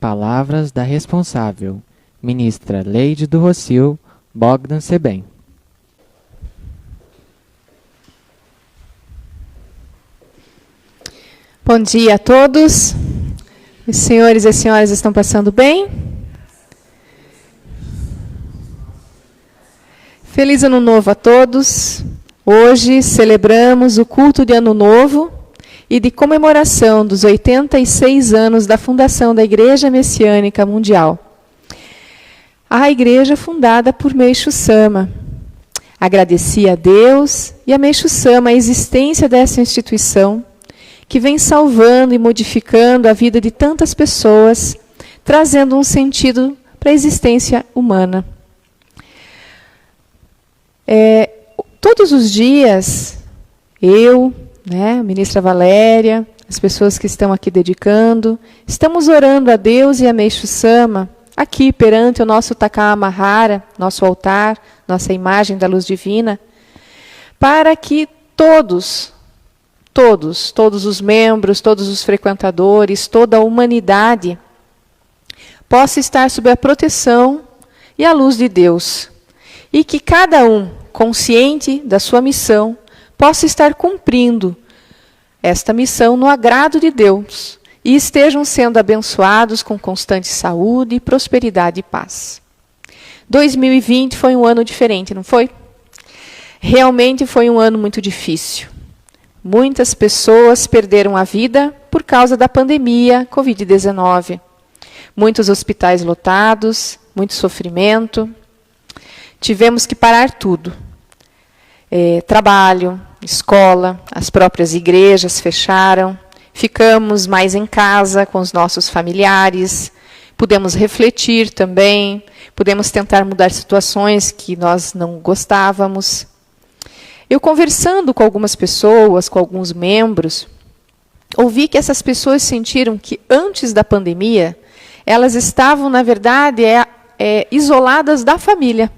palavras da responsável, ministra Leide do Rocio Bogdan Sebem. Bom dia a todos. Os senhores e as senhoras estão passando bem? Feliz Ano Novo a todos. Hoje celebramos o culto de Ano Novo e de comemoração dos 86 anos da fundação da Igreja Messiânica Mundial. A igreja fundada por Meishu Sama. Agradeci a Deus e a Meishu Sama a existência dessa instituição que vem salvando e modificando a vida de tantas pessoas, trazendo um sentido para a existência humana. Todos os dias, eu, a ministra Valéria, as pessoas que estão aqui dedicando, estamos orando a Deus e a Meishu Sama, aqui perante o nosso Takama Mahara, nosso altar, nossa imagem da luz divina, para que todos os membros, todos os frequentadores, toda a humanidade possa estar sob a proteção e a luz de Deus. E que cada um, consciente da sua missão, possa estar cumprindo esta missão no agrado de Deus e estejam sendo abençoados com constante saúde, prosperidade e paz. 2020 foi um ano diferente, não foi? Realmente foi um ano muito difícil. Muitas pessoas perderam a vida por causa da pandemia Covid-19. Muitos hospitais lotados, muito sofrimento. Tivemos que parar tudo. Trabalho, escola, as próprias igrejas fecharam. Ficamos mais em casa com os nossos familiares. Pudemos refletir também. Pudemos tentar mudar situações que nós não gostávamos. Eu conversando com algumas pessoas, com alguns membros, ouvi que essas pessoas sentiram que antes da pandemia, elas estavam, na verdade, isoladas da família.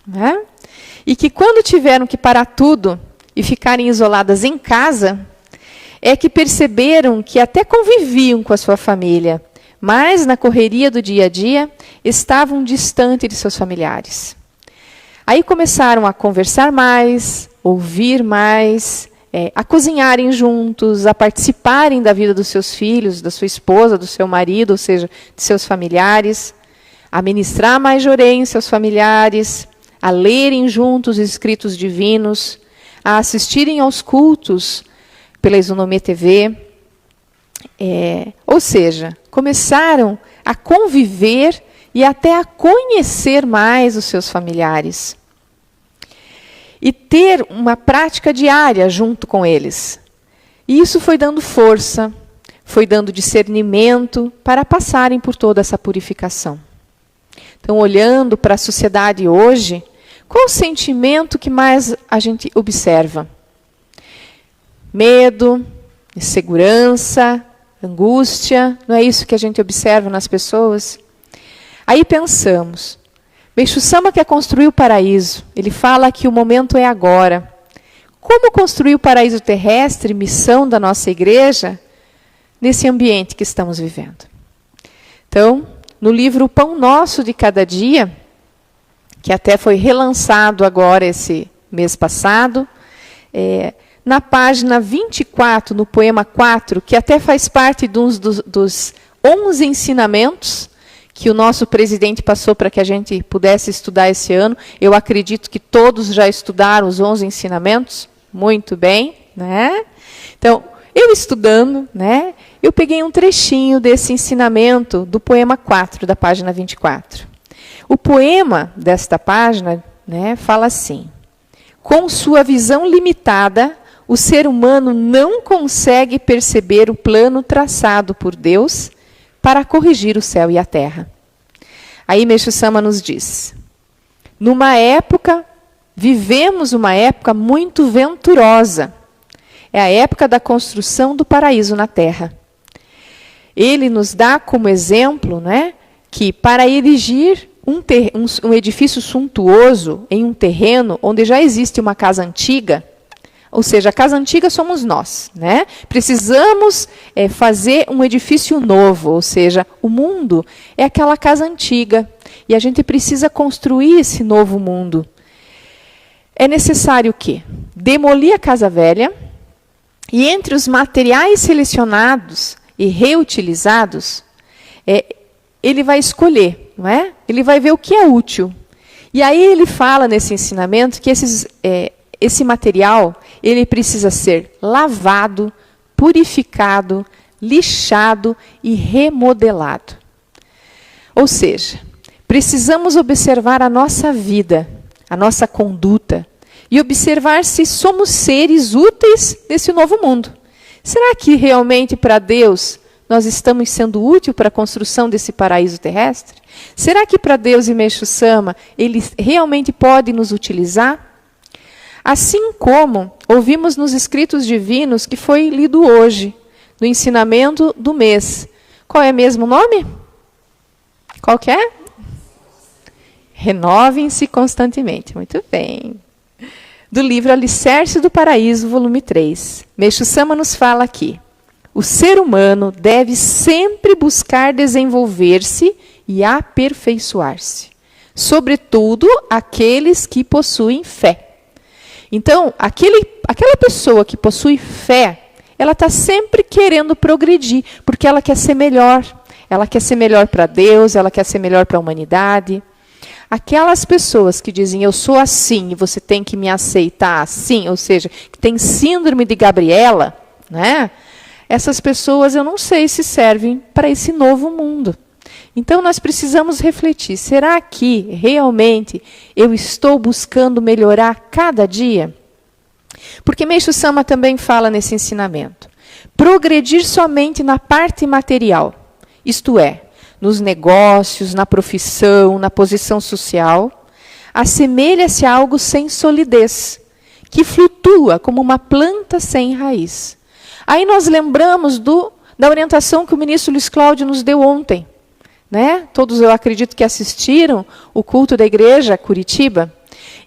Né? E que quando tiveram que parar tudo e ficarem isoladas em casa, é que perceberam que até conviviam com a sua família, mas na correria do dia a dia, estavam distantes de seus familiares. Aí começaram a conversar mais, ouvir mais, a cozinharem juntos, a participarem da vida dos seus filhos, da sua esposa, do seu marido, ou seja, de seus familiares, a ministrar mais jorei em seus familiares, a lerem juntos os escritos divinos, a assistirem aos cultos pela Isonomia TV. Ou seja, começaram a conviver e até a conhecer mais os seus familiares. E ter uma prática diária junto com eles. E isso foi dando força, foi dando discernimento para passarem por toda essa purificação. Então, olhando para a sociedade hoje, qual o sentimento que mais a gente observa? Medo, insegurança, angústia, não é isso que a gente observa nas pessoas? Aí pensamos, Meishu Sama quer construir o paraíso. Ele fala que o momento é agora. Como construir o paraíso terrestre, missão da nossa igreja, nesse ambiente que estamos vivendo? Então, no livro O Pão Nosso de Cada Dia, que até foi relançado agora esse mês passado, na página 24, no poema 4, que até faz parte dos 11 ensinamentos que o nosso presidente passou para que a gente pudesse estudar esse ano. Eu acredito que todos já estudaram os 11 ensinamentos. Muito bem. Né? Então, eu estudando, eu peguei um trechinho desse ensinamento do poema 4, da página 24. O poema desta página fala assim: com sua visão limitada, o ser humano não consegue perceber o plano traçado por Deus para corrigir o céu e a terra. Aí Meishu Sama nos diz, vivemos uma época muito venturosa. É a época da construção do paraíso na terra. Ele nos dá como exemplo que para erigir um edifício suntuoso em um terreno onde já existe uma casa antiga, Ou seja, a casa antiga somos nós, né? Precisamos fazer um edifício novo, ou seja, o mundo é aquela casa antiga. E a gente precisa construir esse novo mundo. É necessário o quê? Demolir a casa velha e entre os materiais selecionados e reutilizados, ele vai escolher, não é? Ele vai ver o que é útil. E aí ele fala nesse ensinamento que esse material ele precisa ser lavado, purificado, lixado e remodelado. Ou seja, precisamos observar a nossa vida, a nossa conduta, e observar se somos seres úteis nesse novo mundo. Será que realmente para Deus nós estamos sendo úteis para a construção desse paraíso terrestre? Será que para Deus e Meixo Sama Ele realmente pode nos utilizar? Assim como ouvimos nos escritos divinos que foi lido hoje, no ensinamento do mês. Qual é mesmo o nome? Qual que é? Renovem-se constantemente. Muito bem. Do livro Alicerce do Paraíso, volume 3. Meixo Sama nos fala aqui. O ser humano deve sempre buscar desenvolver-se e aperfeiçoar-se. Sobretudo, aqueles que possuem fé. Então, aquela pessoa que possui fé, ela está sempre querendo progredir, porque ela quer ser melhor. Ela quer ser melhor para Deus, ela quer ser melhor para a humanidade. Aquelas pessoas que dizem, eu sou assim e você tem que me aceitar assim, ou seja, que tem síndrome de Gabriela, né? Essas pessoas eu não sei se servem para esse novo mundo. Então nós precisamos refletir, será que realmente eu estou buscando melhorar cada dia? Porque Meixo Sama também fala nesse ensinamento. Progredir somente na parte material, isto é, nos negócios, na profissão, na posição social, assemelha-se a algo sem solidez, que flutua como uma planta sem raiz. Aí nós lembramos da orientação que o ministro Luiz Cláudio nos deu ontem. Né? Todos eu acredito que assistiram o culto da igreja Curitiba.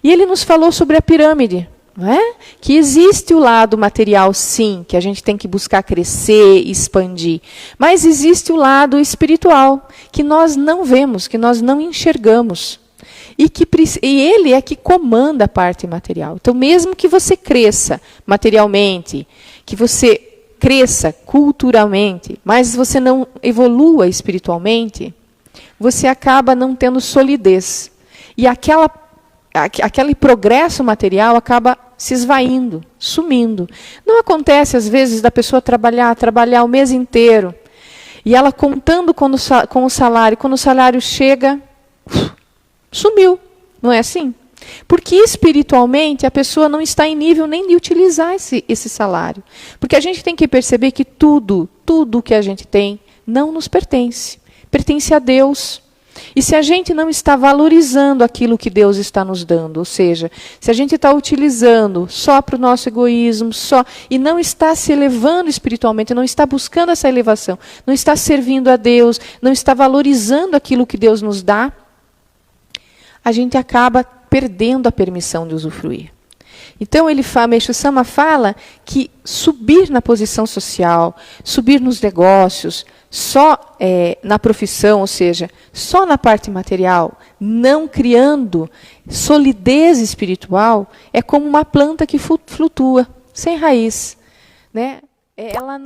E ele nos falou sobre a pirâmide. Não é? Que existe o lado material, sim, que a gente tem que buscar crescer e expandir. Mas existe o lado espiritual, que nós não vemos, que nós não enxergamos. E ele é que comanda a parte material. Então, mesmo que você cresça materialmente, que você cresça culturalmente, mas você não evolua espiritualmente, você acaba não tendo solidez. E aquele progresso material acaba se esvaindo, sumindo. Não acontece, às vezes, da pessoa trabalhar o mês inteiro, e ela contando com o salário, quando o salário chega, sumiu. Não é assim? Porque espiritualmente a pessoa não está em nível nem de utilizar esse salário. Porque a gente tem que perceber que tudo que a gente tem não nos pertence. Pertence a Deus. E se a gente não está valorizando aquilo que Deus está nos dando, ou seja, se a gente está utilizando só para o nosso egoísmo, e não está se elevando espiritualmente, não está buscando essa elevação, não está servindo a Deus, não está valorizando aquilo que Deus nos dá, a gente acaba perdendo a permissão de usufruir. Então, Meixo Sama fala que subir na posição social, subir nos negócios, só na profissão, ou seja, só na parte material, não criando solidez espiritual, é como uma planta que flutua, sem raiz. Né? Ela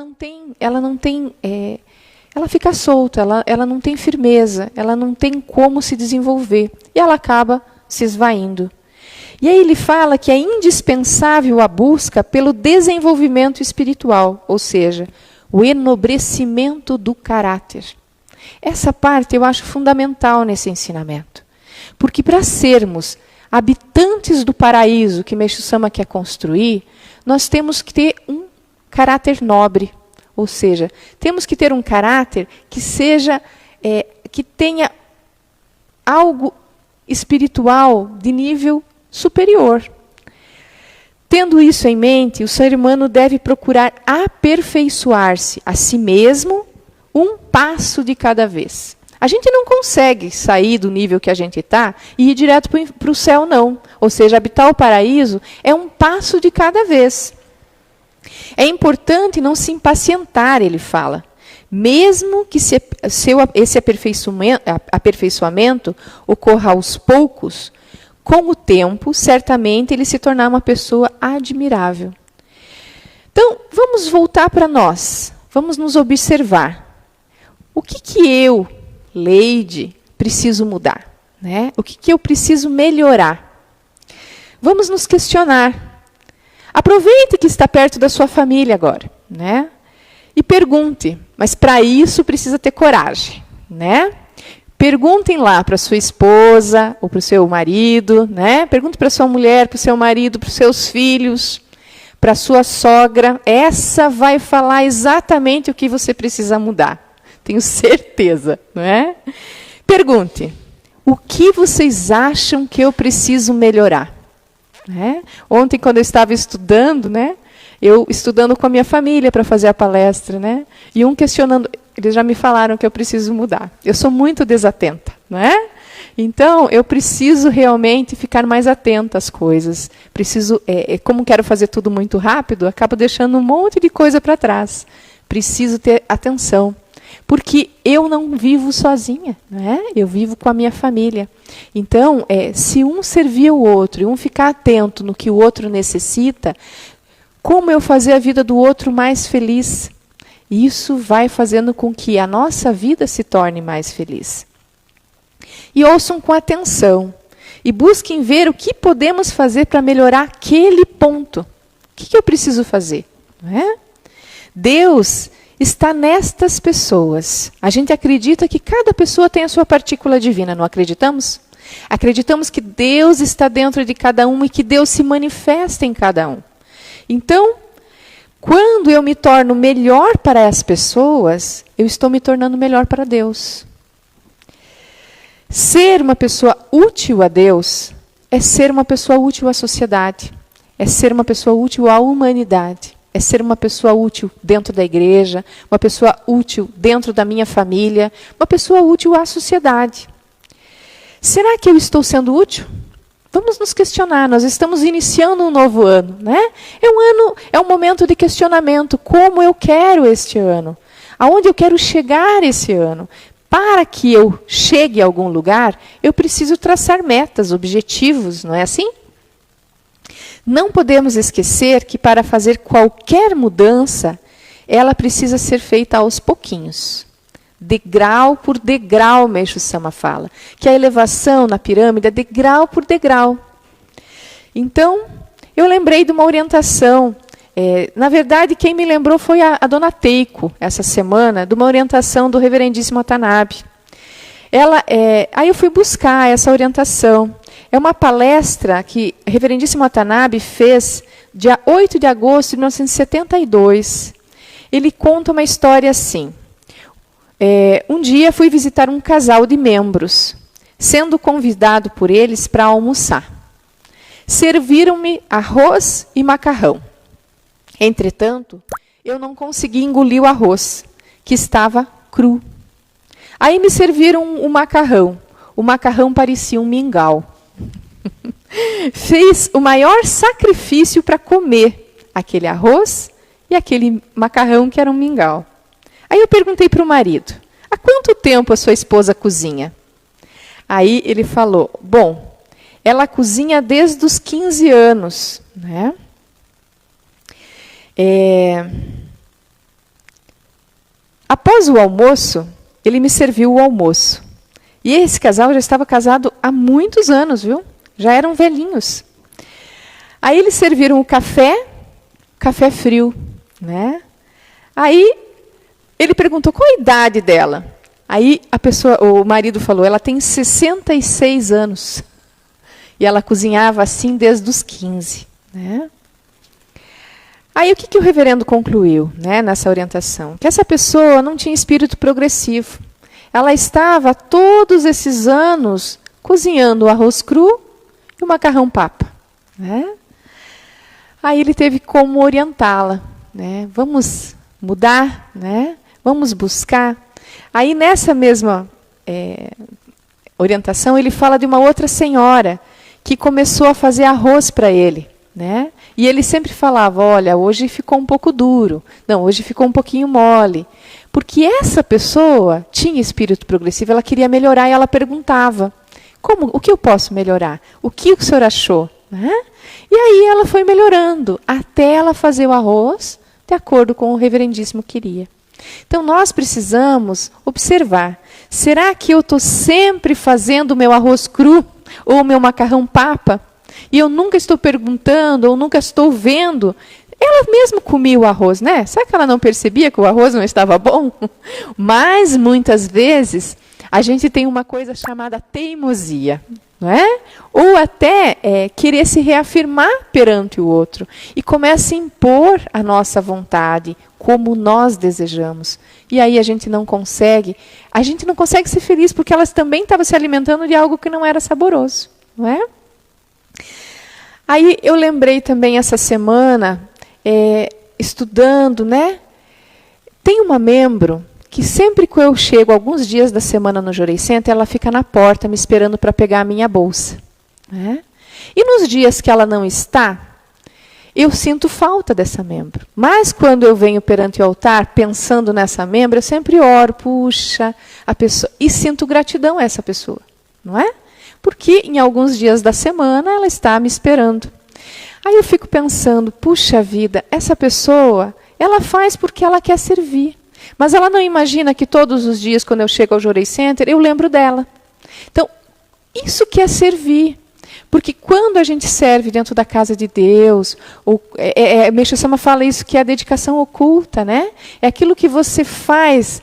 fica solta, ela não tem firmeza, ela não tem como se desenvolver. E ela acaba se esvaindo. E aí ele fala que é indispensável a busca pelo desenvolvimento espiritual, ou seja, o enobrecimento do caráter. Essa parte eu acho fundamental nesse ensinamento. Porque para sermos habitantes do paraíso que Meixo Sama quer construir, nós temos que ter um caráter nobre. Ou seja, temos que ter um caráter que que tenha algo espiritual de nível superior. Tendo isso em mente, o ser humano deve procurar aperfeiçoar-se a si mesmo um passo de cada vez. A gente não consegue sair do nível que a gente está e ir direto para o céu, não. Ou seja, habitar o paraíso é um passo de cada vez. É importante não se impacientar, ele fala. Mesmo que esse aperfeiçoamento ocorra aos poucos, com o tempo, certamente ele se tornar uma pessoa admirável. Então, vamos voltar para nós. Vamos nos observar. O que eu, Leide, preciso mudar? Né? O que eu preciso melhorar? Vamos nos questionar. Aproveite que está perto da sua família agora, né? E pergunte, mas para isso precisa ter coragem, né? Perguntem lá para sua esposa ou para o seu marido, né? Pergunte para sua mulher, para o seu marido, para os seus filhos, para a sua sogra. Essa vai falar exatamente o que você precisa mudar. Tenho certeza, não é? Pergunte, o que vocês acham que eu preciso melhorar? Né? Ontem, quando eu estava estudando, né? Eu estudando com a minha família para fazer a palestra, né? E um questionando, eles já me falaram que eu preciso mudar. Eu sou muito desatenta, não é? Então, eu preciso realmente ficar mais atenta às coisas. Preciso, como quero fazer tudo muito rápido, acabo deixando um monte de coisa para trás. Preciso ter atenção. Porque eu não vivo sozinha, né? Eu vivo com a minha família. Então, se um servir o outro e um ficar atento no que o outro necessita, como eu fazer a vida do outro mais feliz? Isso vai fazendo com que a nossa vida se torne mais feliz. E ouçam com atenção. E busquem ver o que podemos fazer para melhorar aquele ponto. O que eu preciso fazer? Não é? Deus está nestas pessoas. A gente acredita que cada pessoa tem a sua partícula divina, não acreditamos? Acreditamos que Deus está dentro de cada um e que Deus se manifesta em cada um. Então, quando eu me torno melhor para as pessoas, eu estou me tornando melhor para Deus. Ser uma pessoa útil a Deus é ser uma pessoa útil à sociedade, é ser uma pessoa útil à humanidade. É ser uma pessoa útil dentro da igreja, uma pessoa útil dentro da minha família, uma pessoa útil à sociedade. Será que eu estou sendo útil? Vamos nos questionar, nós estamos iniciando um novo ano, né? É um momento de questionamento, como eu quero este ano? Aonde eu quero chegar esse ano? Para que eu chegue a algum lugar, eu preciso traçar metas, objetivos, não é assim? Não podemos esquecer que para fazer qualquer mudança, ela precisa ser feita aos pouquinhos. Degrau por degrau, Meixo Sama fala. Que a elevação na pirâmide é degrau por degrau. Então, eu lembrei de uma orientação. Na verdade, quem me lembrou foi a dona Teiko, essa semana, de uma orientação do reverendíssimo Watanabe. Aí eu fui buscar essa orientação. É uma palestra que o reverendíssimo Watanabe fez dia 8 de agosto de 1972. Ele conta uma história assim. Um dia fui visitar um casal de membros, sendo convidado por eles para almoçar. Serviram-me arroz e macarrão. Entretanto, eu não consegui engolir o arroz, que estava cru. Aí me serviram o macarrão. O macarrão parecia um mingau. Fez o maior sacrifício para comer aquele arroz e aquele macarrão que era um mingau. Aí eu perguntei para o marido, há quanto tempo a sua esposa cozinha? Aí ele falou, bom, ela cozinha desde os 15 anos. Né? Após o almoço, ele me serviu o almoço. E esse casal já estava casado há muitos anos, viu? Já eram velhinhos. Aí eles serviram o café frio, né? Aí ele perguntou qual a idade dela. Aí o marido falou, ela tem 66 anos. E ela cozinhava assim desde os 15. Né? Aí o que o reverendo concluiu, né, nessa orientação? Que essa pessoa não tinha espírito progressivo. Ela estava todos esses anos cozinhando o arroz cru e o macarrão papa. Né? Aí ele teve como orientá-la. Né? Vamos mudar, né? Vamos buscar. Aí nessa mesma orientação, ele fala de uma outra senhora que começou a fazer arroz para ele, né? E ele sempre falava, olha, hoje ficou um pouco duro, não, hoje ficou um pouquinho mole. Porque essa pessoa tinha espírito progressivo, ela queria melhorar e ela perguntava, o que eu posso melhorar? O que o senhor achou? Né? E aí ela foi melhorando, até ela fazer o arroz de acordo com o reverendíssimo queria. Então nós precisamos observar, será que eu estou sempre fazendo o meu arroz cru ou o meu macarrão papa? E eu nunca estou perguntando ou nunca estou vendo. Ela mesma comia o arroz, né? Será que ela não percebia que o arroz não estava bom? Mas, muitas vezes, a gente tem uma coisa chamada teimosia, não é? Ou até querer se reafirmar perante o outro. E começa a impor a nossa vontade, como nós desejamos. E aí a gente não consegue ser feliz, porque elas também estavam se alimentando de algo que não era saboroso, não é? Aí eu lembrei também essa semana, estudando, né? Tem uma membro que sempre que eu chego alguns dias da semana no Jorei Center, ela fica na porta me esperando para pegar a minha bolsa. Né? E nos dias que ela não está, eu sinto falta dessa membro. Mas quando eu venho perante o altar, pensando nessa membro, eu sempre oro, puxa, a pessoa, e sinto gratidão a essa pessoa. Não é? Porque em alguns dias da semana ela está me esperando. Aí eu fico pensando, puxa vida, essa pessoa, ela faz porque ela quer servir. Mas ela não imagina que todos os dias, quando eu chego ao Jorei Center, eu lembro dela. Então, isso que é servir. Porque quando a gente serve dentro da casa de Deus, Meixo Sama fala isso, que é a dedicação oculta, né? É aquilo que você faz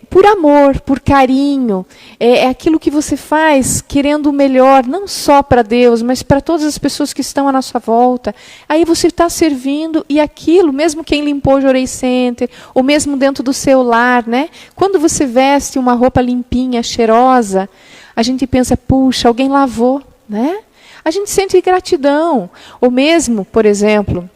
por amor, por carinho, é aquilo que você faz querendo o melhor, não só para Deus, mas para todas as pessoas que estão à nossa volta. Aí você está servindo, e aquilo, mesmo quem limpou o Jorei Center, ou mesmo dentro do seu lar, né? Quando você veste uma roupa limpinha, cheirosa, a gente pensa, puxa, alguém lavou, né? A gente sente gratidão. Ou mesmo, por exemplo,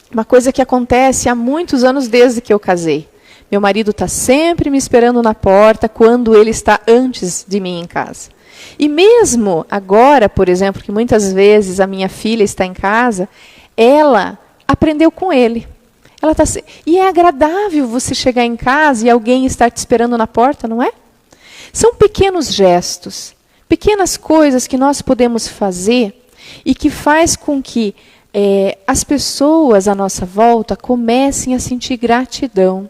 uma coisa que acontece há muitos anos desde que eu casei. Meu marido está sempre me esperando na porta quando ele está antes de mim em casa. E mesmo agora, por exemplo, que muitas vezes a minha filha está em casa, ela aprendeu com ele. E é agradável você chegar em casa e alguém estar te esperando na porta, não é? São pequenos gestos, pequenas coisas que nós podemos fazer e que faz com que as pessoas à nossa volta comecem a sentir gratidão.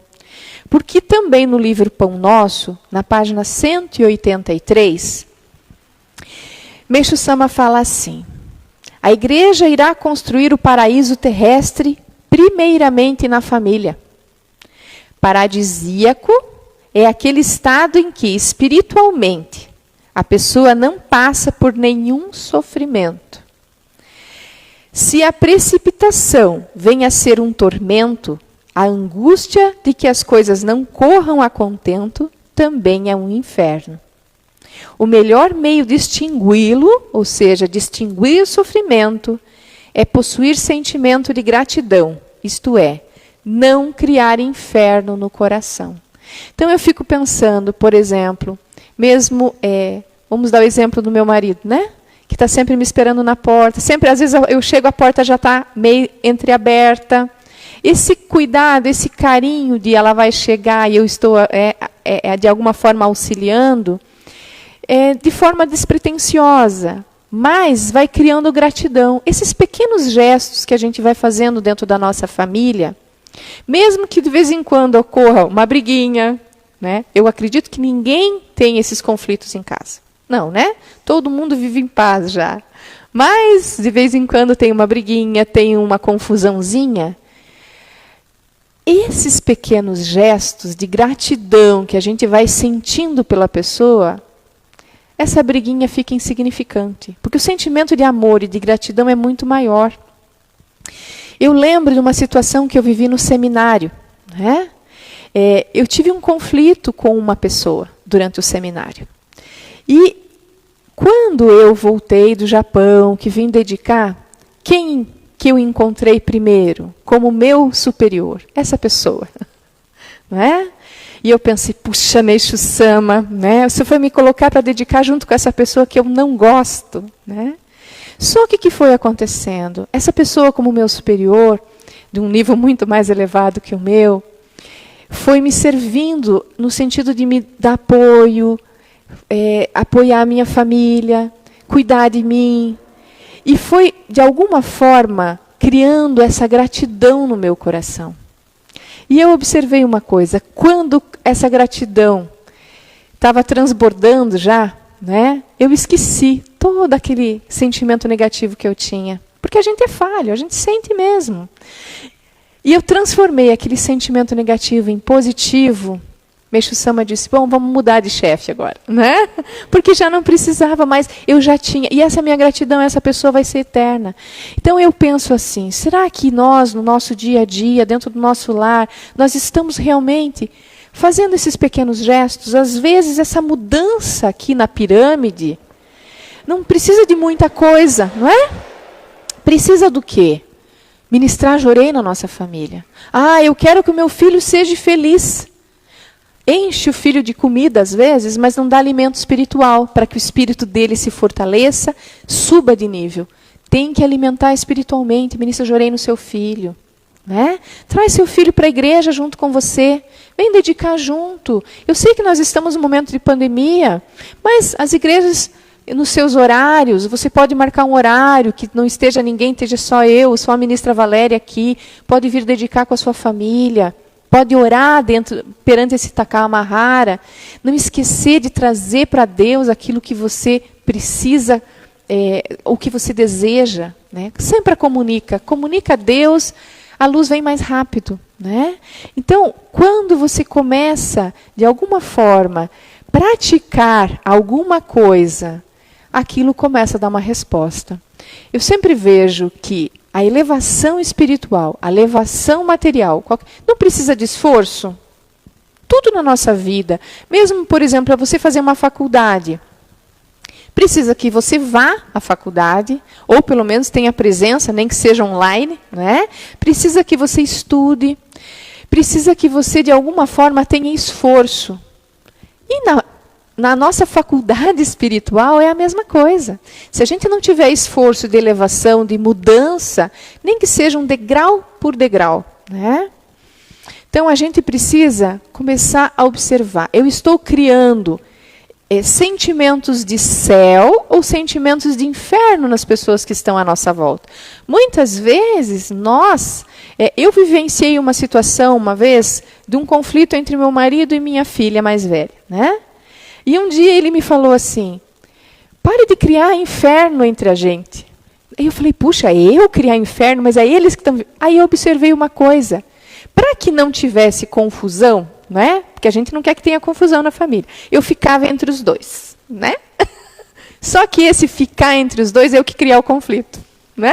Porque também no livro Pão Nosso, na página 183, Meixo Sama fala assim, a igreja irá construir o paraíso terrestre primeiramente na família. Paradisíaco é aquele estado em que, espiritualmente, a pessoa não passa por nenhum sofrimento. Se a precipitação vem a ser um tormento, a angústia de que as coisas não corram a contento também é um inferno. O melhor meio de extingui-lo, ou seja, distinguir o sofrimento, é possuir sentimento de gratidão, isto é, não criar inferno no coração. Então eu fico pensando, por exemplo, mesmo, vamos dar o exemplo do meu marido, né? Que está sempre me esperando na porta, sempre, às vezes eu chego, a porta já está meio entreaberta. Esse cuidado, esse carinho de ela vai chegar e eu estou de alguma forma auxiliando, de forma despretensiosa, mas vai criando gratidão. Esses pequenos gestos que a gente vai fazendo dentro da nossa família, mesmo que de vez em quando ocorra uma briguinha, né? Eu acredito que ninguém tem esses conflitos em casa. Não, né? Todo mundo vive em paz já. Mas, de vez em quando, tem uma briguinha, tem uma confusãozinha. Esses pequenos gestos de gratidão que a gente vai sentindo pela pessoa, essa briguinha fica insignificante. Porque o sentimento de amor e de gratidão é muito maior. Eu lembro de uma situação que eu vivi no seminário. Né? Eu tive um conflito com uma pessoa durante o seminário. E quando eu voltei do Japão, que vim dedicar, quem que eu encontrei primeiro como meu superior? Essa pessoa. Não é? E eu pensei, puxa, Meixo Sama, né? Você foi me colocar para dedicar junto com essa pessoa que eu não gosto, né? Só que o que foi acontecendo? Essa pessoa, como meu superior, de um nível muito mais elevado que o meu, foi me servindo no sentido de me dar apoio, apoiar a minha família, cuidar de mim. E foi, de alguma forma, criando essa gratidão no meu coração. E eu observei uma coisa, quando essa gratidão estava transbordando já, né, eu esqueci todo aquele sentimento negativo que eu tinha. Porque a gente é falho, a gente sente mesmo. E eu transformei aquele sentimento negativo em positivo. Meixo Sama disse, bom, vamos mudar de chefe agora, né? Porque já não precisava mais, eu já tinha. E essa minha gratidão, essa pessoa vai ser eterna. Então eu penso assim, será que nós, no nosso dia a dia, dentro do nosso lar, nós estamos realmente fazendo esses pequenos gestos? Às vezes essa mudança aqui na pirâmide não precisa de muita coisa, não é? Precisa do quê? Ministrar Jorei na nossa família. Ah, eu quero que o meu filho seja feliz. Enche o filho de comida às vezes, mas não dá alimento espiritual para que o espírito dele se fortaleça, suba de nível. Tem que alimentar espiritualmente, ministra Jorei no seu filho. Né? Traz seu filho para a igreja junto com você. Vem dedicar junto. Eu sei que nós estamos num momento de pandemia, mas as igrejas, nos seus horários, você pode marcar um horário que não esteja ninguém, esteja só eu, só a ministra Valéria aqui, pode vir dedicar com a sua família, pode orar perante esse Takā Mahara, não esquecer de trazer para Deus aquilo que você precisa, o que você deseja. Né? Sempre comunica a Deus, a luz vem mais rápido. Né? Então, quando você começa, de alguma forma, praticar alguma coisa, aquilo começa a dar uma resposta. Eu sempre vejo que a elevação espiritual, a elevação material, não precisa de esforço. Tudo na nossa vida, mesmo, por exemplo, para você fazer uma faculdade, precisa que você vá à faculdade, ou pelo menos tenha presença, nem que seja online, né? Precisa que você estude, precisa que você, de alguma forma, tenha esforço. E na nossa faculdade espiritual é a mesma coisa. Se a gente não tiver esforço de elevação, de mudança, nem que seja um degrau por degrau, né? Então a gente precisa começar a observar. Eu estou criando sentimentos de céu ou sentimentos de inferno nas pessoas que estão à nossa volta. Muitas vezes eu vivenciei uma situação uma vez de um conflito entre meu marido e minha filha mais velha, né? E um dia ele me falou assim, pare de criar inferno entre a gente. Aí eu falei, puxa, eu criar inferno, mas é eles que estão... Aí eu observei uma coisa, para que não tivesse confusão, né? Porque a gente não quer que tenha confusão na família, eu ficava entre os dois, né? Só que esse ficar entre os dois é o que criar o conflito, né?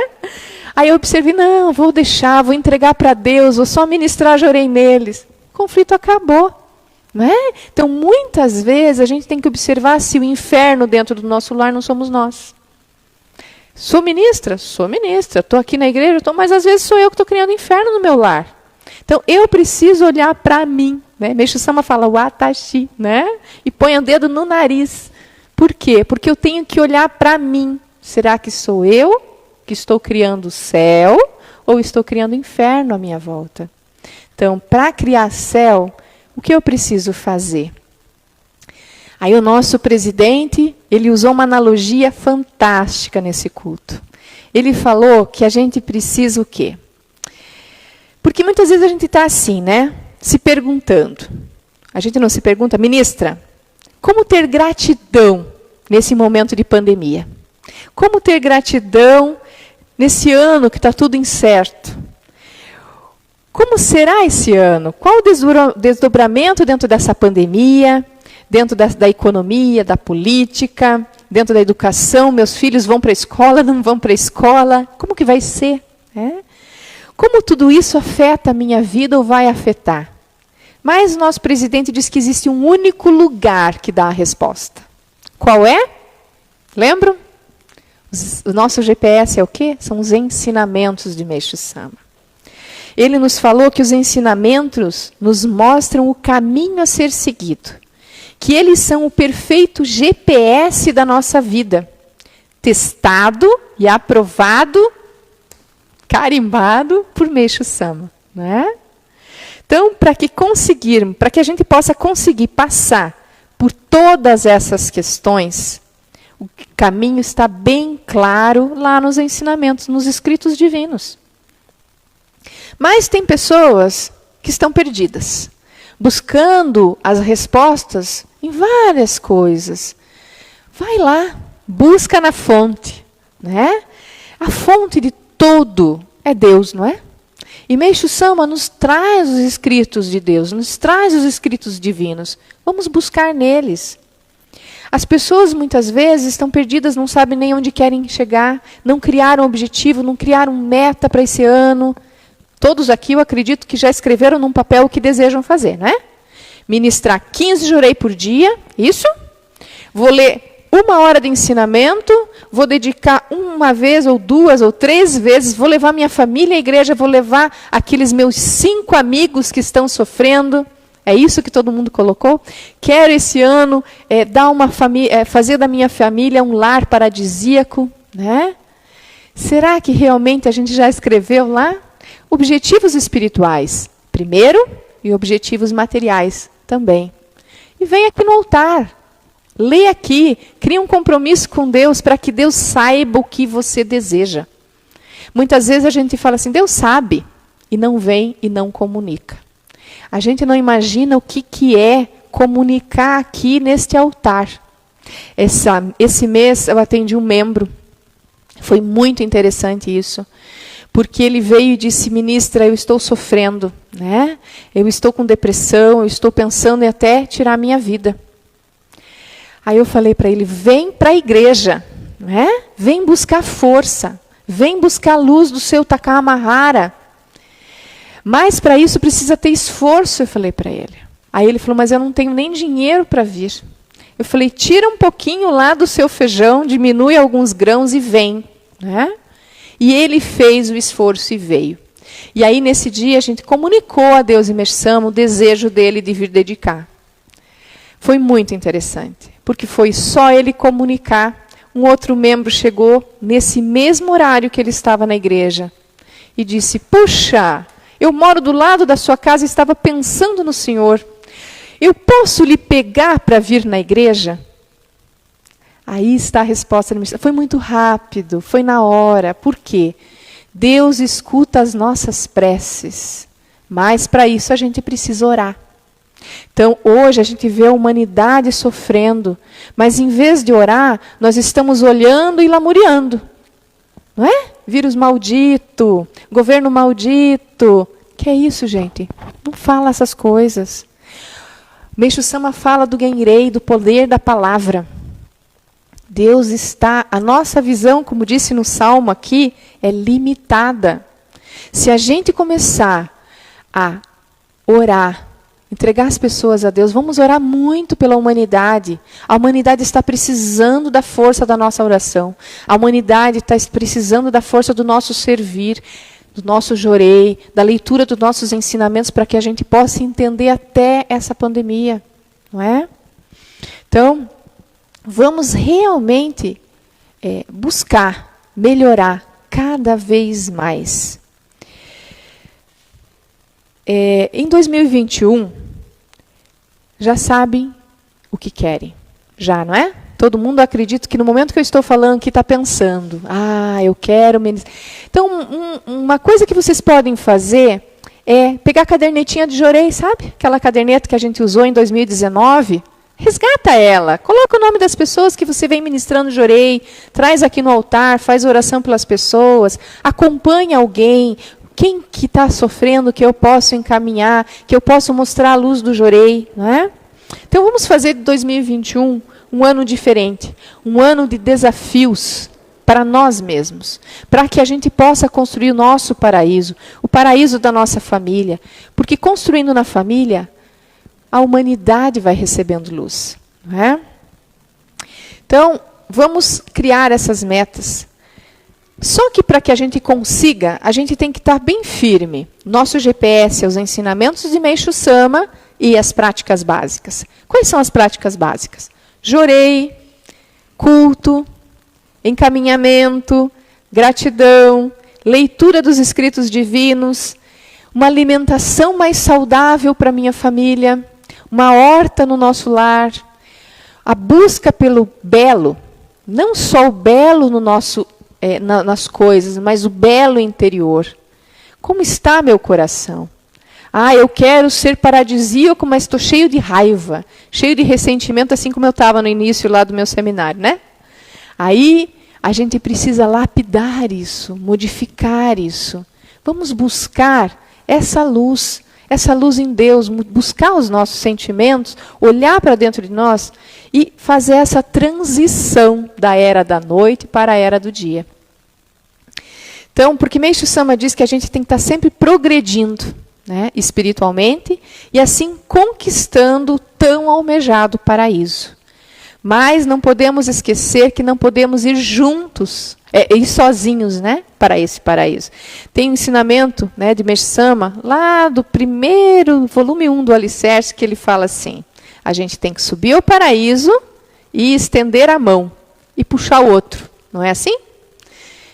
Aí eu observei, não, vou deixar, vou entregar para Deus, vou só ministrar Jorei neles. O conflito acabou. Não é? Então, muitas vezes, a gente tem que observar se o inferno dentro do nosso lar não somos nós. Sou ministra? Sou ministra. Estou aqui na igreja, mas às vezes sou eu que estou criando inferno no meu lar. Então, eu preciso olhar para mim. Né? Meixo Sama fala, watashi, né? E põe o dedo no nariz. Por quê? Porque eu tenho que olhar para mim. Será que sou eu que estou criando céu ou estou criando inferno à minha volta? Então, para criar céu, o que eu preciso fazer? Aí o nosso presidente, ele usou uma analogia fantástica nesse culto. Ele falou que a gente precisa o quê? Porque muitas vezes a gente está assim, né? Se perguntando. A gente não se pergunta, ministra, como ter gratidão nesse momento de pandemia? Como ter gratidão nesse ano que está tudo incerto? Como será esse ano? Qual o desdobramento dentro dessa pandemia, dentro da economia, da política, dentro da educação? Meus filhos vão para a escola, não vão para a escola? Como que vai ser? Como tudo isso afeta a minha vida ou vai afetar? Mas o nosso presidente diz que existe um único lugar que dá a resposta. Qual é? Lembram? O nosso GPS é o quê? São os ensinamentos de Meixo Sama. Ele nos falou que os ensinamentos nos mostram o caminho a ser seguido, que eles são o perfeito GPS da nossa vida, testado e aprovado, carimbado por Meixo Sama, né? Então, para que a gente possa conseguir passar por todas essas questões, o caminho está bem claro lá nos ensinamentos, nos escritos divinos. Mas tem pessoas que estão perdidas, buscando as respostas em várias coisas. Vai lá, busca na fonte, né? A fonte de todo é Deus, não é? E Meixo Sama nos traz os escritos de Deus, nos traz os escritos divinos. Vamos buscar neles. As pessoas muitas vezes estão perdidas, não sabem nem onde querem chegar, não criaram objetivo, não criaram meta para esse ano. Todos aqui, eu acredito que já escreveram num papel o que desejam fazer, né? Ministrar 15 jurei por dia, isso. Vou ler 1 hora de ensinamento, vou dedicar 1 vez, ou 2, ou 3 vezes, vou levar minha família à igreja, vou levar aqueles meus 5 amigos que estão sofrendo. É isso que todo mundo colocou? Quero esse ano fazer da minha família um lar paradisíaco, né? Será que realmente a gente já escreveu lá? Objetivos espirituais, primeiro, e objetivos materiais também. E vem aqui no altar. Lê aqui, cria um compromisso com Deus para que Deus saiba o que você deseja. Muitas vezes a gente fala assim, Deus sabe, e não vem e não comunica. A gente não imagina o que é comunicar aqui neste altar. Esse mês eu atendi um membro, foi muito interessante isso, porque ele veio e disse, ministra, eu estou sofrendo, né? Eu estou com depressão, eu estou pensando em até tirar a minha vida. Aí eu falei para ele, vem para a igreja, né? Vem buscar força, vem buscar a luz do seu Takamahara. Mas para isso precisa ter esforço, eu falei para ele. Aí ele falou, mas eu não tenho nem dinheiro para vir. Eu falei, tira um pouquinho lá do seu feijão, diminui alguns grãos e vem, né? E ele fez o esforço e veio. E aí nesse dia a gente comunicou a Deus e Meixo Sama o desejo dele de vir dedicar. Foi muito interessante, porque foi só ele comunicar. Um outro membro chegou nesse mesmo horário que ele estava na igreja e disse, puxa, eu moro do lado da sua casa e estava pensando no senhor. Eu posso lhe pegar para vir na igreja? Aí está a resposta. Foi muito rápido, foi na hora. Por quê? Deus escuta as nossas preces, mas para isso a gente precisa orar. Então, hoje a gente vê a humanidade sofrendo, mas em vez de orar, nós estamos olhando e lamuriando. Não é? Vírus maldito, governo maldito. Que é isso, gente? Não fala essas coisas. Meixo Sama fala do Genrei, do poder da palavra. Deus está, a nossa visão, como disse no Salmo aqui, é limitada. Se a gente começar a orar, entregar as pessoas a Deus, vamos orar muito pela humanidade. A humanidade está precisando da força da nossa oração. A humanidade está precisando da força do nosso servir, do nosso jorei, da leitura dos nossos ensinamentos para que a gente possa entender até essa pandemia, não é? Então, vamos realmente buscar melhorar cada vez mais. Em 2021, já sabem o que querem. Já, não é? Todo mundo, acredita que no momento que eu estou falando aqui está pensando, eu quero... Então, uma coisa que vocês podem fazer é pegar a cadernetinha de jorei, sabe? Aquela caderneta que a gente usou em 2019. Resgata ela, coloca o nome das pessoas que você vem ministrando jorei, traz aqui no altar, faz oração pelas pessoas, acompanha alguém... Quem que está sofrendo, que eu posso encaminhar, que eu posso mostrar a luz do jorei, não é? Então vamos fazer de 2021 um ano diferente, um ano de desafios para nós mesmos, para que a gente possa construir o nosso paraíso, o paraíso da nossa família, porque construindo na família, a humanidade vai recebendo luz, não é? Então, vamos criar essas metas. Só que para que a gente consiga, a gente tem que estar bem firme. Nosso GPS é os ensinamentos de Meishu Sama e as práticas básicas. Quais são as práticas básicas? Jorei, culto, encaminhamento, gratidão, leitura dos escritos divinos, uma alimentação mais saudável para minha família, uma horta no nosso lar, a busca pelo belo, não só o belo no nosso, nas coisas, mas o belo interior. Como está meu coração? Eu quero ser paradisíaco, mas estou cheio de raiva, cheio de ressentimento, assim como eu estava no início lá do meu seminário, né? Aí a gente precisa lapidar isso, modificar isso. Vamos buscar essa luz em Deus, buscar os nossos sentimentos, olhar para dentro de nós e fazer essa transição da era da noite para a era do dia. Então, porque Meishu Sama diz que a gente tem que estar sempre progredindo, né, espiritualmente, e assim conquistando o tão almejado paraíso. Mas não podemos esquecer que não podemos ir juntos, ir sozinhos, né, para esse paraíso. Tem um ensinamento, né, de Meishu Sama, lá do primeiro, volume 1 do Alicerce, que ele fala assim: a gente tem que subir ao paraíso e estender a mão e puxar o outro. Não é assim?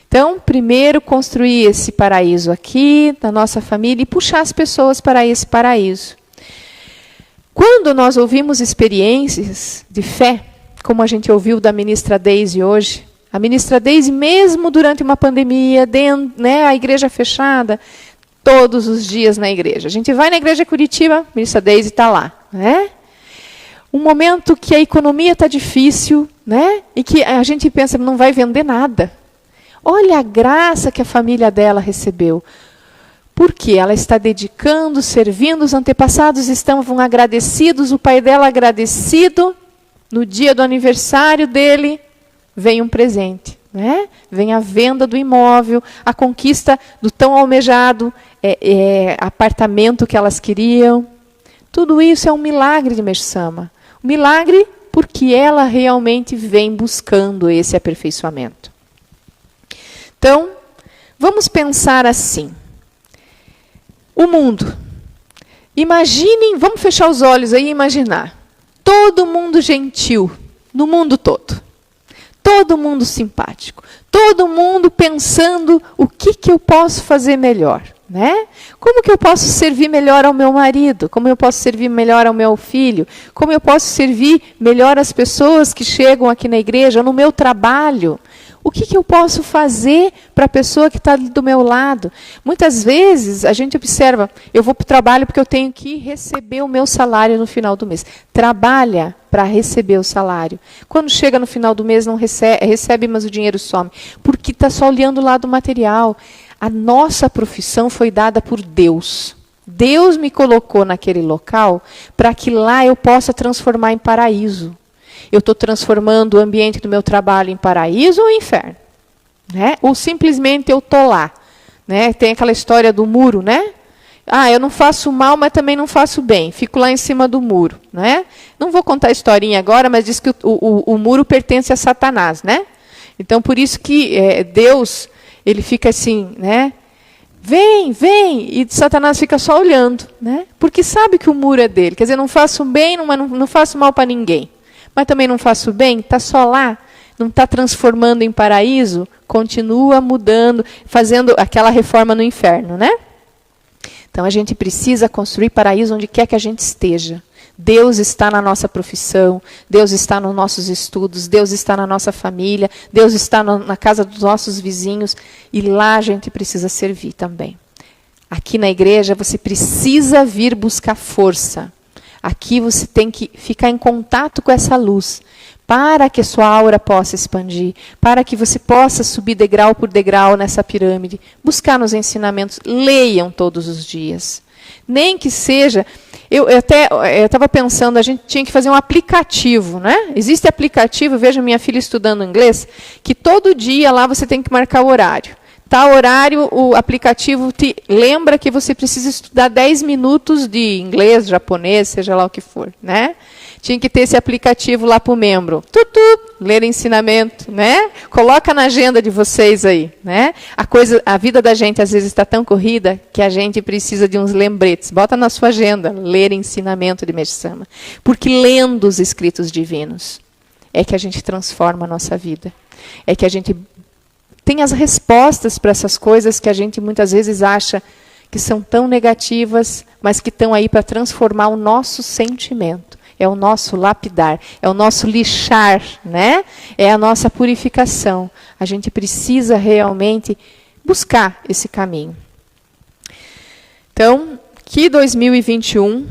Então, primeiro construir esse paraíso aqui, na nossa família, e puxar as pessoas para esse paraíso. Quando nós ouvimos experiências de fé, como a gente ouviu da ministra Daisy hoje, a ministra Daisy, mesmo durante uma pandemia, né, a igreja fechada, todos os dias na igreja. A gente vai na igreja Curitiba, a ministra Daisy está lá. Né? Um momento que a economia está difícil, né, e que a gente pensa, não vai vender nada. Olha a graça que a família dela recebeu. Porque ela está dedicando, servindo, os antepassados estavam agradecidos, o pai dela agradecido. No dia do aniversário dele, vem um presente. Né? Vem a venda do imóvel, a conquista do tão almejado apartamento que elas queriam. Tudo isso é um milagre de Meishu Sama. Um milagre porque ela realmente vem buscando esse aperfeiçoamento. Então, vamos pensar assim. O mundo. Imaginem, vamos fechar os olhos aí e imaginar. Todo mundo gentil, no mundo todo. Todo mundo simpático. Todo mundo pensando o que eu posso fazer melhor. Né? Como que eu posso servir melhor ao meu marido? Como eu posso servir melhor ao meu filho? Como eu posso servir melhor as pessoas que chegam aqui na igreja, no meu trabalho? O que eu posso fazer para a pessoa que está do meu lado? Muitas vezes a gente observa, eu vou para o trabalho porque eu tenho que receber o meu salário no final do mês. Trabalha para receber o salário. Quando chega no final do mês, não recebe, mas o dinheiro some. Porque está só olhando o lado material. A nossa profissão foi dada por Deus. Deus me colocou naquele local para que lá eu possa transformar em paraíso. Eu estou transformando o ambiente do meu trabalho em paraíso ou inferno? Né? Ou simplesmente eu estou lá. Né? Tem aquela história do muro, né? Eu não faço mal, mas também não faço bem. Fico lá em cima do muro. Né? Não vou contar a historinha agora, mas diz que o muro pertence a Satanás. Né? Então, por isso que Deus, ele fica assim, né? Vem, e Satanás fica só olhando. Né? Porque sabe que o muro é dele. Quer dizer, não faço bem, não faço mal para ninguém. Mas também não faço bem, está só lá, não está transformando em paraíso, continua mudando, fazendo aquela reforma no inferno, né? Então a gente precisa construir paraíso onde quer que a gente esteja. Deus está na nossa profissão, Deus está nos nossos estudos, Deus está na nossa família, Deus está na casa dos nossos vizinhos, e lá a gente precisa servir também. Aqui na igreja você precisa vir buscar força. Aqui você tem que ficar em contato com essa luz, para que a sua aura possa expandir, para que você possa subir degrau por degrau nessa pirâmide, buscar nos ensinamentos, leiam todos os dias. Nem que seja, eu estava pensando, a gente tinha que fazer um aplicativo, né? Existe aplicativo, veja minha filha estudando inglês, que todo dia lá você tem que marcar o horário. Tal horário, o aplicativo te lembra que você precisa estudar 10 minutos de inglês, japonês, seja lá o que for. Né? Tinha que ter esse aplicativo lá para o membro. ler ensinamento, né? Coloca na agenda de vocês aí, né? A vida da gente às vezes está tão corrida que a gente precisa de uns lembretes. Bota na sua agenda, ler ensinamento de Meixo Sama. Porque lendo os escritos divinos é que a gente transforma a nossa vida. É que a gente tem as respostas para essas coisas que a gente muitas vezes acha que são tão negativas, mas que estão aí para transformar o nosso sentimento. É o nosso lapidar, é o nosso lixar, né? É a nossa purificação. A gente precisa realmente buscar esse caminho. Então, que 2021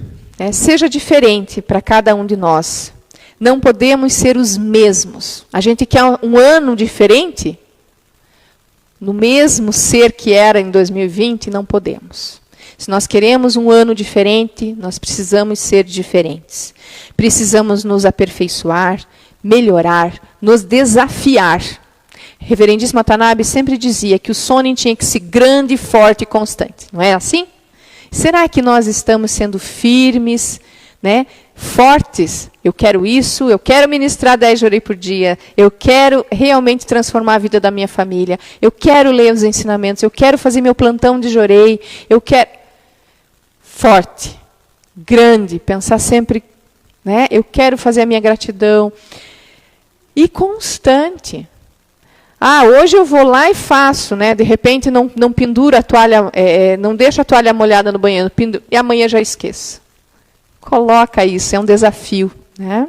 seja diferente para cada um de nós. Não podemos ser os mesmos. A gente quer um ano diferente, no mesmo ser que era em 2020, não podemos. Se nós queremos um ano diferente, nós precisamos ser diferentes. Precisamos nos aperfeiçoar, melhorar, nos desafiar. Reverendíssimo Watanabe sempre dizia que o Sonin tinha que ser grande, forte e constante. Não é assim? Será que nós estamos sendo firmes, né? Fortes? Eu quero isso, eu quero ministrar 10 jorei por dia, eu quero realmente transformar a vida da minha família, eu quero ler os ensinamentos, eu quero fazer meu plantão de jorei, eu quero... Forte, grande, pensar sempre, né? Eu quero fazer a minha gratidão. E constante. Hoje eu vou lá e faço, né? De repente não penduro a toalha, não deixo a toalha molhada no banheiro, e amanhã já esqueço. Coloca isso, é um desafio, né?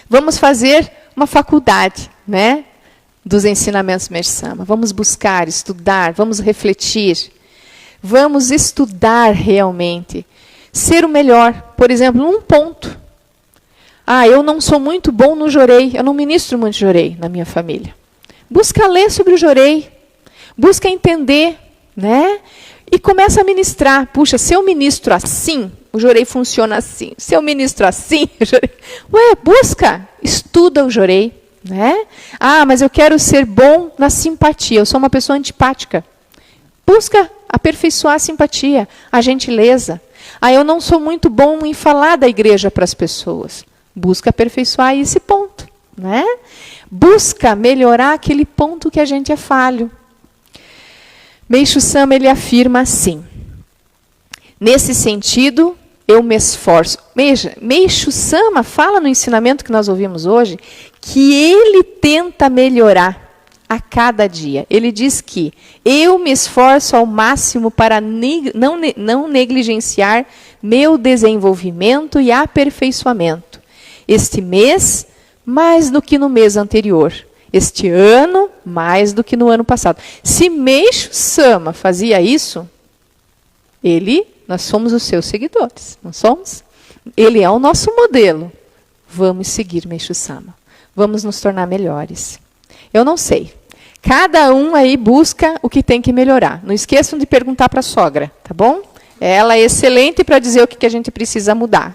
Vamos fazer uma faculdade, né? Dos ensinamentos Meixo Sama. Vamos buscar, estudar, vamos refletir. Vamos estudar realmente. Ser o melhor. Por exemplo, num ponto. Eu não sou muito bom no jorei. Eu não ministro muito jorei na minha família. Busca ler sobre o jorei. Busca entender, né? E começa a ministrar. Puxa, se eu ministro assim, o jorei funciona assim. Se eu ministro assim, o jorei... busca. Estuda o jorei, né? Mas eu quero ser bom na simpatia. Eu sou uma pessoa antipática. Busca aperfeiçoar a simpatia, a gentileza. Eu não sou muito bom em falar da igreja para as pessoas. Busca aperfeiçoar esse ponto, né? Busca melhorar aquele ponto que a gente é falho. Meixo Sama, ele afirma assim. Nesse sentido, eu me esforço. Meixo Sama fala no ensinamento que nós ouvimos hoje que ele tenta melhorar a cada dia. Ele diz que eu me esforço ao máximo para não negligenciar meu desenvolvimento e aperfeiçoamento. Este mês, mais do que no mês anterior. Este ano, mais do que no ano passado. Se Meixo Sama fazia isso, nós somos os seus seguidores, não somos? Ele é o nosso modelo. Vamos seguir Meixo Sama. Vamos nos tornar melhores. Eu não sei. Cada um aí busca o que tem que melhorar. Não esqueçam de perguntar para a sogra, tá bom? Ela é excelente para dizer o que a gente precisa mudar.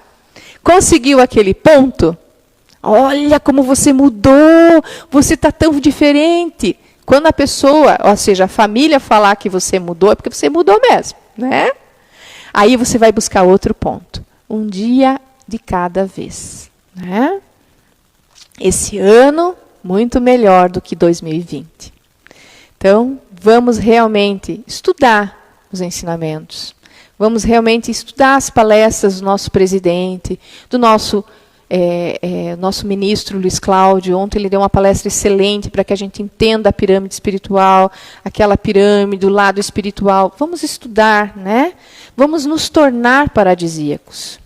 Conseguiu aquele ponto? Olha como você mudou, você está tão diferente. Quando a pessoa, ou seja, a família falar que você mudou, é porque você mudou mesmo, né? Aí você vai buscar outro ponto. Um dia de cada vez, né? Esse ano, muito melhor do que 2020. Então, vamos realmente estudar os ensinamentos. Vamos realmente estudar as palestras do nosso presidente, do nosso ministro Luiz Cláudio. Ontem ele deu uma palestra excelente para que a gente entenda a pirâmide espiritual, aquela pirâmide do lado espiritual. Vamos estudar, né? Vamos nos tornar paradisíacos.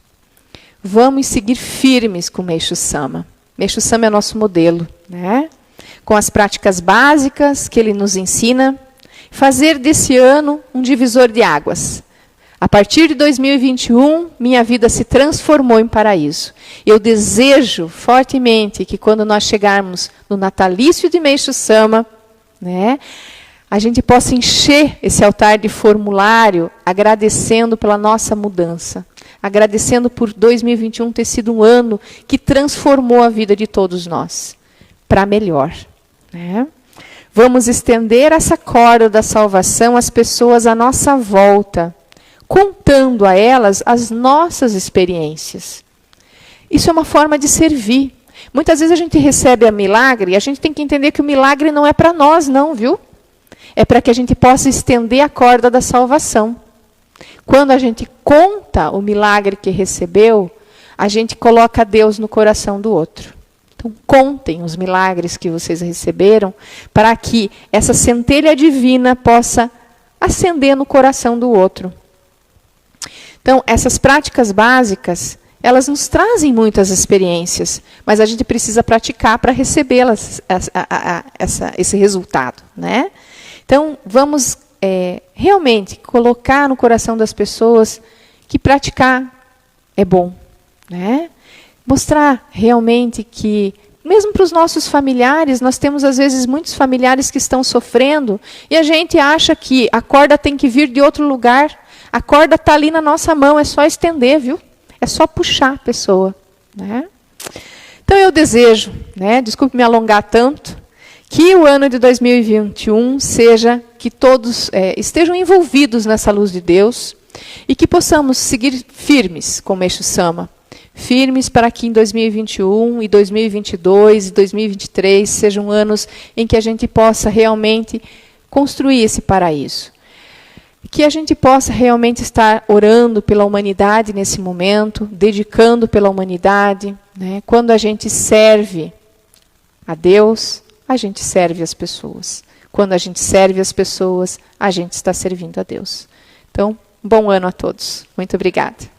Vamos seguir firmes com Meixo Sama. Meixo Sama é nosso modelo, né? Com as práticas básicas que ele nos ensina, fazer desse ano um divisor de águas. A partir de 2021, minha vida se transformou em paraíso. Eu desejo fortemente que quando nós chegarmos no natalício de Meixo Sama, né, a gente possa encher esse altar de formulário agradecendo pela nossa mudança. Agradecendo por 2021 ter sido um ano que transformou a vida de todos nós para melhor, né? Vamos estender essa corda da salvação às pessoas à nossa volta, contando a elas as nossas experiências. Isso é uma forma de servir. Muitas vezes a gente recebe a milagre e a gente tem que entender que o milagre não é para nós, não, viu? É para que a gente possa estender a corda da salvação. Quando a gente conta o milagre que recebeu, a gente coloca Deus no coração do outro. Então, contem os milagres que vocês receberam para que essa centelha divina possa acender no coração do outro. Então, essas práticas básicas, elas nos trazem muitas experiências, mas a gente precisa praticar para recebê-las, esse resultado, né? Então, vamos realmente colocar no coração das pessoas que praticar é bom, né? Mostrar realmente que, mesmo para os nossos familiares, nós temos às vezes muitos familiares que estão sofrendo e a gente acha que a corda tem que vir de outro lugar. A corda está ali na nossa mão, é só estender, viu? É só puxar a pessoa, né? Então eu desejo, né, desculpe me alongar tanto, que o ano de 2021 seja que todos estejam envolvidos nessa luz de Deus e que possamos seguir firmes como Eixo Sama. Firmes para que em 2021 e 2022 e 2023 sejam anos em que a gente possa realmente construir esse paraíso. Que a gente possa realmente estar orando pela humanidade nesse momento, dedicando pela humanidade, né? Quando a gente serve a Deus, a gente serve as pessoas. Quando a gente serve as pessoas, a gente está servindo a Deus. Então, bom ano a todos. Muito obrigada.